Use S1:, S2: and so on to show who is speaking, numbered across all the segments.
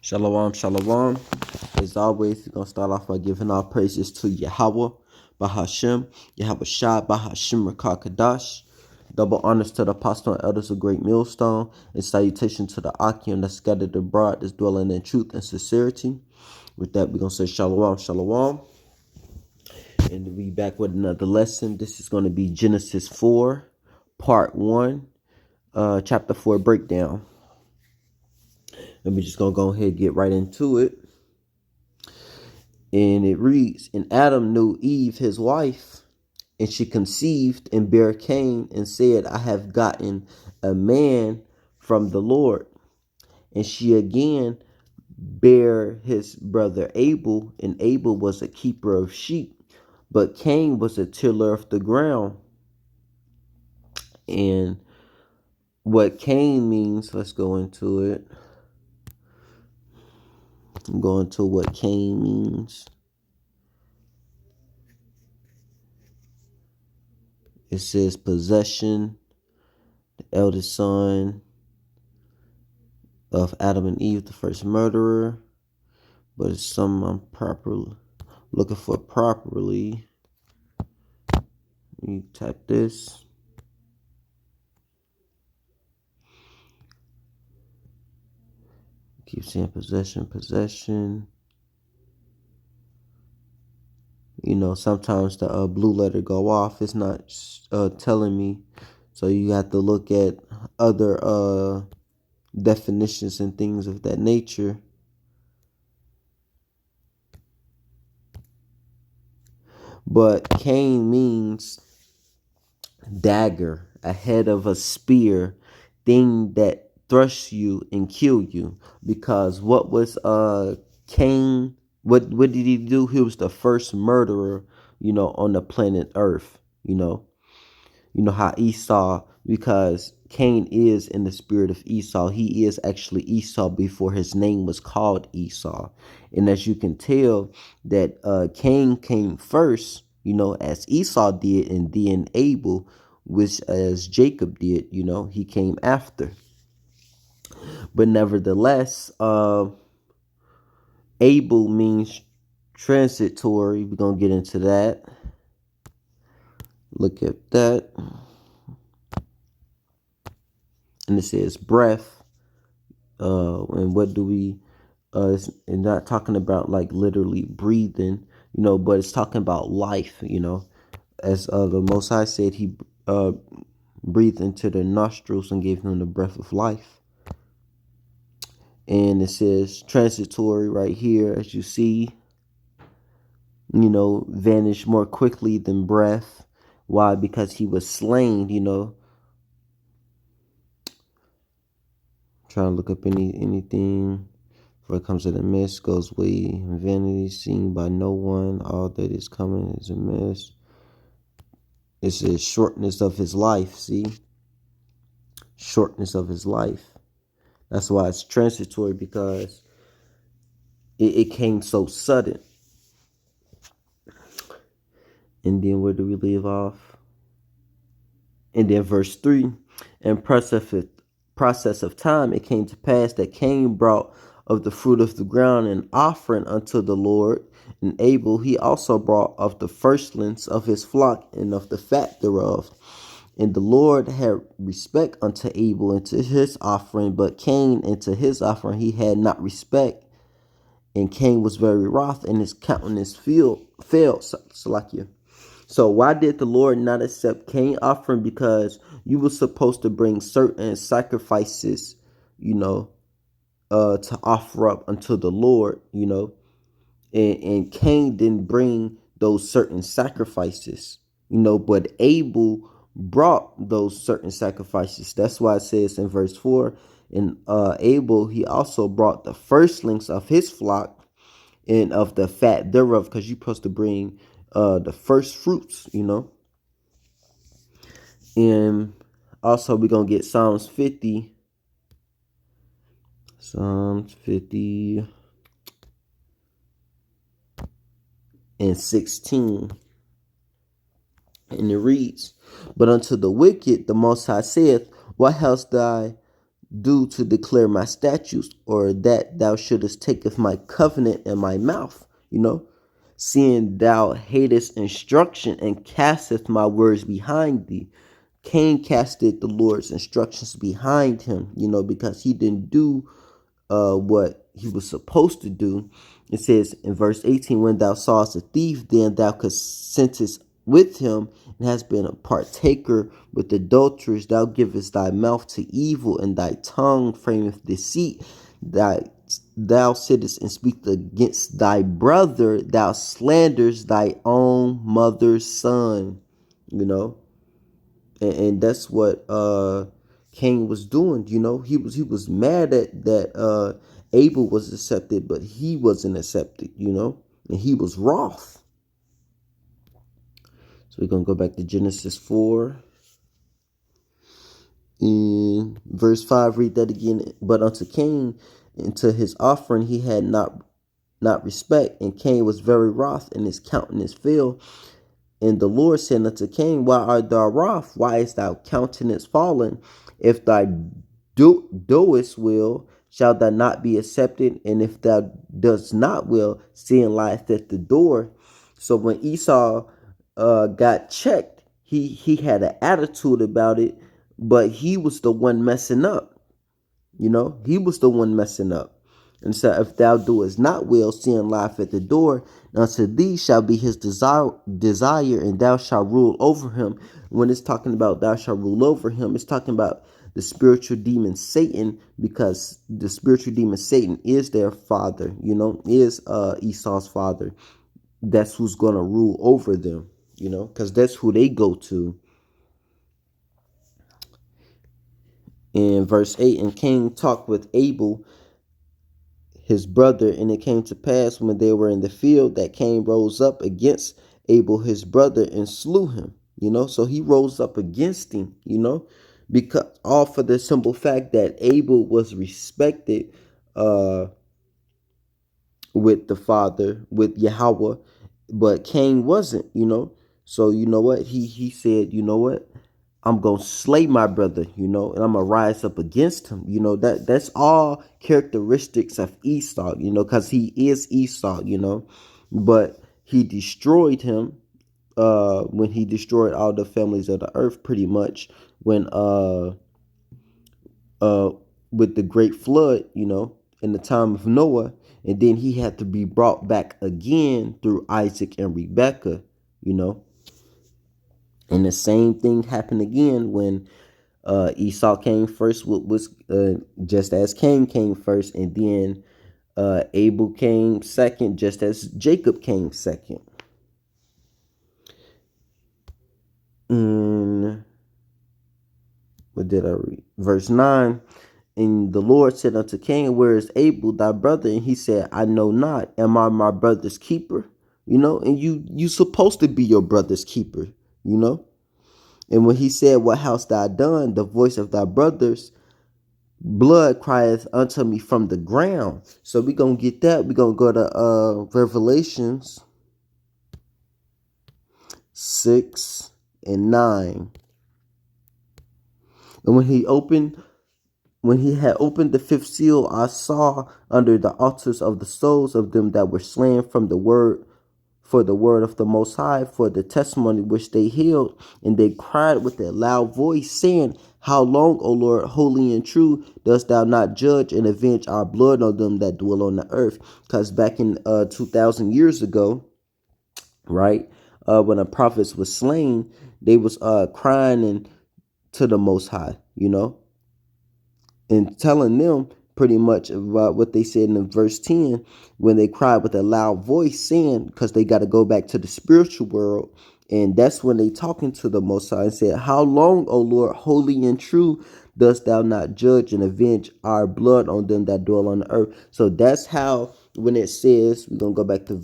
S1: Shalom, shalom. As always, we're going to start off by giving our praises to Yahweh, Bahashem, Yahweh Shai, Bahashem, Rakakadash. Double honors to the apostle and elders of Great Millstone, and salutation to the Akim that scattered abroad, that's dwelling in truth and sincerity. With that, we're going to say shalom, shalom. And we'll be back with another lesson. This is going to be Genesis 4, Part 1, Chapter 4 breakdown. And we're just going to go ahead and get right into it. And it reads, And Adam knew Eve, his wife, and she conceived and bare Cain and said, I have gotten a man from the Lord. And she again bare his brother Abel, and Abel was a keeper of sheep, but Cain was a tiller of the ground. And what Cain means, let's go into it. I'm going to what Cain means. It says possession, the eldest son of Adam and Eve, the first murderer. But it's something I'm properly looking for properly. You type this. Keep saying possession. You know, sometimes the blue letter go off. It's not telling me. So you have to look at other definitions and things of that nature. But Cain means dagger, a head of a spear, thing that thrusts you and kill you. Because what was Cain? What did he do? He was the first murderer, on the planet Earth. You know how Esau, because Cain is in the spirit of Esau. He is actually Esau before his name was called Esau. And as you can tell, that Cain came first, as Esau did, and then Abel, which as Jacob did, he came after. But nevertheless, Abel means transitory. We're going to get into that. Look at that. And it says breath. And what do we, it's not talking about like literally breathing, but it's talking about life, as the Most High said, he breathed into their nostrils and gave them the breath of life. And it says transitory right here, as you see, vanish more quickly than breath. Why? Because he was slain, Trying to look up anything. For it comes to the mist, goes away in vanity, seen by no one. All that is coming is a mist. It says shortness of his life, see? Shortness of his life. That's why it's transitory, because it came so sudden. And then where do we leave off? And then verse 3, and process of time, it came to pass that Cain brought of the fruit of the ground an offering unto the Lord, and Abel he also brought of the firstlings of his flock and of the fat thereof. And the Lord had respect unto Abel and to his offering, but Cain and to his offering he had not respect. And Cain was very wroth, and his countenance fell. So why did the Lord not accept Cain's offering? Because you were supposed to bring certain sacrifices, to offer up unto the Lord, and Cain didn't bring those certain sacrifices, but Abel brought those certain sacrifices. That's why it says in verse 4, and Abel, he also brought the firstlings of his flock and of the fat thereof, because you're supposed to bring the first fruits, And also we're going to get Psalms 50 and 16. And it reads, But unto the wicked the Most High saith, What hast thou do to declare my statutes, or that thou shouldest taketh my covenant in my mouth? Seeing thou hatest instruction and casteth my words behind thee. Cain casted the Lord's instructions behind him, because he didn't do what he was supposed to do. It says in verse 18, when thou sawest a thief, then thou consentest with him, and hast been a partaker with adulterers. Thou givest thy mouth to evil, and thy tongue frameth deceit. Thou sittest and speakest against thy brother. Thou slanderest thy own mother's son. And that's what Cain was doing. He was mad at that Abel was accepted, but he wasn't accepted. And he was wroth. So we're gonna go back to Genesis 4. In verse 5, read that again. But unto Cain and to his offering he had not respect, and Cain was very wroth, and his countenance fell. And the Lord said unto Cain, why art thou wroth? Why is thy countenance fallen? If thou doest will, shall thou not be accepted? And if thou dost not will, sin lieth at the door. So when Esau got checked, he had an attitude about it, but he was the one messing up. He was the one messing up. And so if thou doest not will, sin lieth at the door. And unto thee shall be his desire, and thou shalt rule over him. When it's talking about thou shalt rule over him, it's talking about the spiritual demon Satan, because the spiritual demon Satan is their father, is Esau's father. That's who's going to rule over them, because that's who they go to. In verse 8, and Cain talked with Abel, his brother, and it came to pass when they were in the field that Cain rose up against Abel, his brother, and slew him. So he rose up against him, because all for the simple fact that Abel was respected with the father, with Yahweh, but Cain wasn't. So you know what? He said, what? I'm going to slay my brother, and I'm going to rise up against him. That's all characteristics of Esau, because he is Esau, but he destroyed him when he destroyed all the families of the earth, pretty much, when with the great flood, in the time of Noah. And then he had to be brought back again through Isaac and Rebekah, And the same thing happened again when Esau came first, was just as Cain came first, and then Abel came second, just as Jacob came second. And what did I read? Verse 9. And the Lord said unto Cain, where is Abel thy brother? And he said, I know not. Am I my brother's keeper? And you supposed to be your brother's keeper, And when he said, what hast thou done? The voice of thy brother's blood crieth unto me from the ground. So we're going to get that. We're going to go to Revelations 6 and 9. And when he had opened the fifth seal, I saw under the altars of the souls of them that were slain from the word, for the word of the Most High, for the testimony which they held. And they cried with a loud voice, saying, how long, O Lord, holy and true, dost thou not judge and avenge our blood on them that dwell on the earth? Because back in 2,000 years ago, right, when a prophet was slain, they was crying and to the Most High, and telling them pretty much about what they said in verse 10, when they cried with a loud voice, saying, because they got to go back to the spiritual world. And that's when they talking to the Most High and said, how long, O Lord, holy and true, dost thou not judge and avenge our blood on them that dwell on the earth? So that's how, when it says, we're going to go back to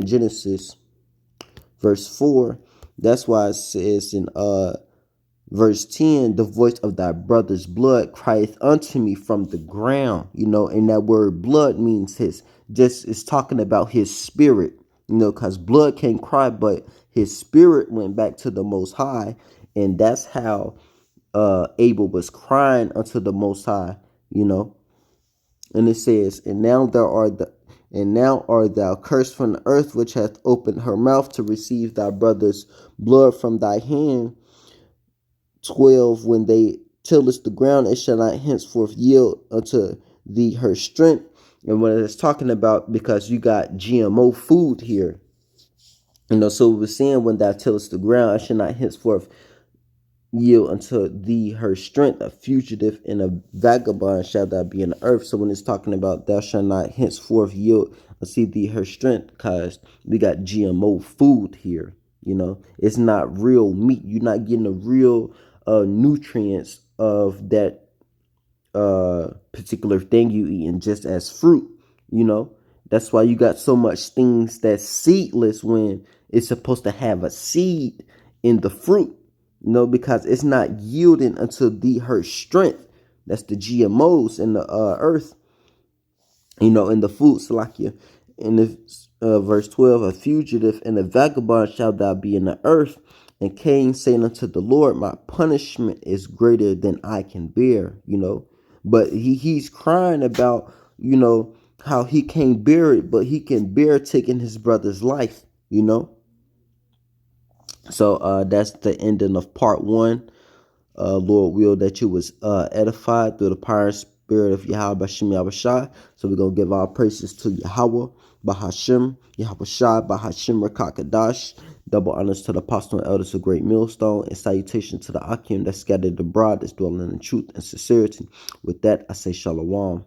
S1: Genesis, verse 4. That's why it says in verse 10, the voice of thy brother's blood crieth unto me from the ground, and that word blood means it's talking about his spirit, because blood can't cry, but his spirit went back to the Most High. And that's how Abel was crying unto the Most High, you know. And it says, and now art thou cursed from the earth, which hath opened her mouth to receive thy brother's blood from thy hand. 12. When they tillest the ground, it shall not henceforth yield unto thee her strength. And what it's talking about, because you got GMO food here, you know, so we're saying, when thou tillest the ground, it shall not henceforth yield unto thee her strength. A fugitive and a vagabond shall thou be in the earth. So when it's talking about thou shalt not henceforth yield unto thee her strength, because we got GMO food here, you know, it's not real meat. You're not getting the real nutrients of that particular thing you eating just as fruit, you know. That's why you got so much things that's seedless when it's supposed to have a seed in the fruit, you know, because it's not yielding unto the her strength. That's the GMOs in the earth, you know, in the food. Salakia. In the verse 12, a fugitive and a vagabond shall thou be in the earth. And Cain saying unto the Lord, my punishment is greater than I can bear, you know. But he's crying about, you know, how he can't bear it, but he can bear taking his brother's life, you know. So that's the ending of part 1. Lord will that you was edified through the power and spirit of Yahweh Bashim Yahushai. So we're going to give our praises to Yahweh Bahashim Yahushai Bahashim Rakakadash. Double honors to the apostle and elders of Great Millstone, and salutation to the Akim that scattered abroad, that's dwelling in truth and sincerity. With that, I say shalom.